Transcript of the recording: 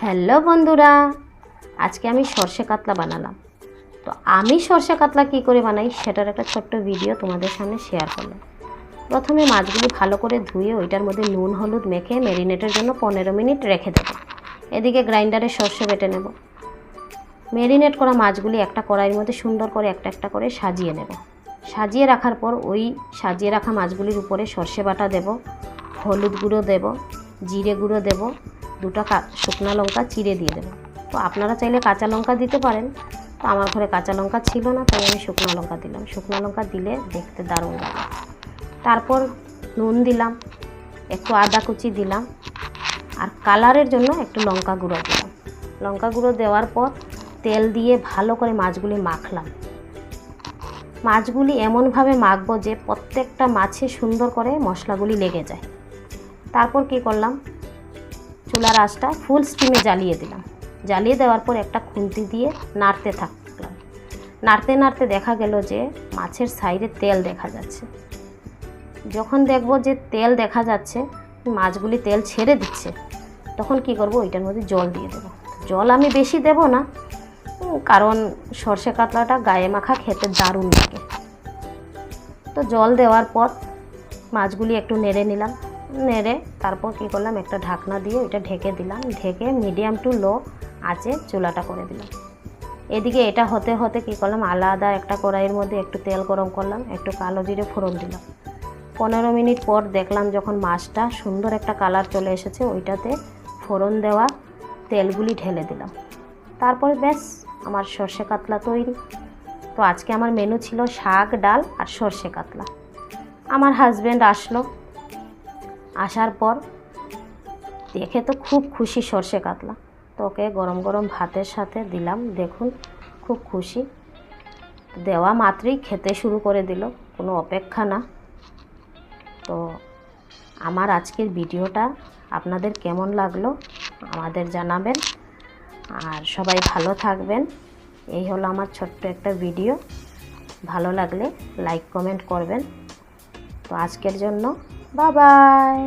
Hello বন্ধুরা, আজকে আমি সরষে কাতলা বানালাম। তো আমি সরষে কাতলা কী করে বানাই সেটার একটা ছোট্ট ভিডিও তোমাদের সামনে শেয়ার করলাম। প্রথমে মাছগুলি ভালো করে ধুয়ে ওইটার মধ্যে নুন হলুদ মেখে ম্যারিনেটের জন্য 15 মিনিট রেখে দেবো। এদিকে গ্রাইন্ডারে সরষে বেটে নেব। ম্যারিনেট করা মাছগুলি একটা কড়াইয়ের মধ্যে সুন্দর করে একটা একটা করে সাজিয়ে নেব। সাজিয়ে রাখার পর ওই সাজিয়ে রাখা মাছগুলির উপরে সরষে বাটা দেব, হলুদ গুঁড়ো দেব, জিরে গুঁড়ো দেব, দুটো শুকনো লঙ্কা চিড়ে দিয়ে দেবো। তো আপনারা চাইলে কাঁচা লঙ্কা দিতে পারেন, তো আমার ঘরে কাঁচা লঙ্কা ছিল না, তাই আমি শুকনো লঙ্কা দিলাম। শুকনো লঙ্কা দিলে দেখতে দারুণ লাগে। তারপর নুন দিলাম, একটু আদা কুচি দিলাম, আর কালারের জন্য একটু লঙ্কা গুঁড়ো দিলাম। লঙ্কা গুঁড়ো দেওয়ার পর তেল দিয়ে ভালো করে মাছগুলি মাখলাম। মাছগুলি এমনভাবে মাখবো যে প্রত্যেকটা মাছে সুন্দর করে মশলাগুলি লেগে যায়। তারপর কি করলাম, চুলার আঁচটা ফুল স্টিমে জ্বালিয়ে দিলাম। জ্বালিয়ে দেওয়ার পর একটা খুন্তি দিয়ে নাড়তে থাকলাম। নাড়তে নাড়তে দেখা গেল যে মাছের সাইডে তেল দেখা যাচ্ছে। যখন দেখব যে তেল দেখা যাচ্ছে, মাছগুলি তেল ছেড়ে দিচ্ছে, তখন কি করব, ওইটার মধ্যে জল দিয়ে দেব। জল আমি বেশি দেব না, কারণ সরষে কাতলাটা গায়ে মাখা খেতে দারুণ লাগে। তো জল দেওয়ার পর মাছগুলি একটু নেড়ে নিলাম। নেড়ে তারপর কী করলাম, একটা ঢাকনা দিয়ে ওইটা ঢেকে দিলাম। ঢেকে মিডিয়াম টু লো আঁচে চুলাটা করে দিলাম। এদিকে এটা হতে হতে কী করলাম, আলাদা একটা কড়াইয়ের মধ্যে একটু তেল গরম করলাম, একটু কালো জিরে ফোড়ন দিলাম। 15 মিনিট পর দেখলাম যখন মাছটা সুন্দর একটা কালার চলে এসেছে, ওইটাতে ফোড়ন দেওয়া তেলগুলি ঢেলে দিলাম। তারপর ব্যাস আমার সরষে কাতলা তৈরি। তো আজকে আমার মেনু ছিল শাক, ডাল আর সরষে কাতলা। আমার হাজব্যান্ড আসলো, আসার পর দেখে তো খুব খুশি সরষে কাতলা। তো ওকে গরম গরম ভাতের সাথে দিলাম। দেখুন খুব খুশি, দেওয়া মাত্রই খেতে শুরু করে দিল, কোনো অপেক্ষা না। তো আমার আজকের ভিডিওটা আপনাদের কেমন লাগলো আমাদের জানাবেন, আর সবাই ভালো থাকবেন। এই হলো আমার ছোট্ট একটা ভিডিও। ভালো লাগলে লাইক কমেন্ট করবেন। তো আজকের জন্য বাই বাই।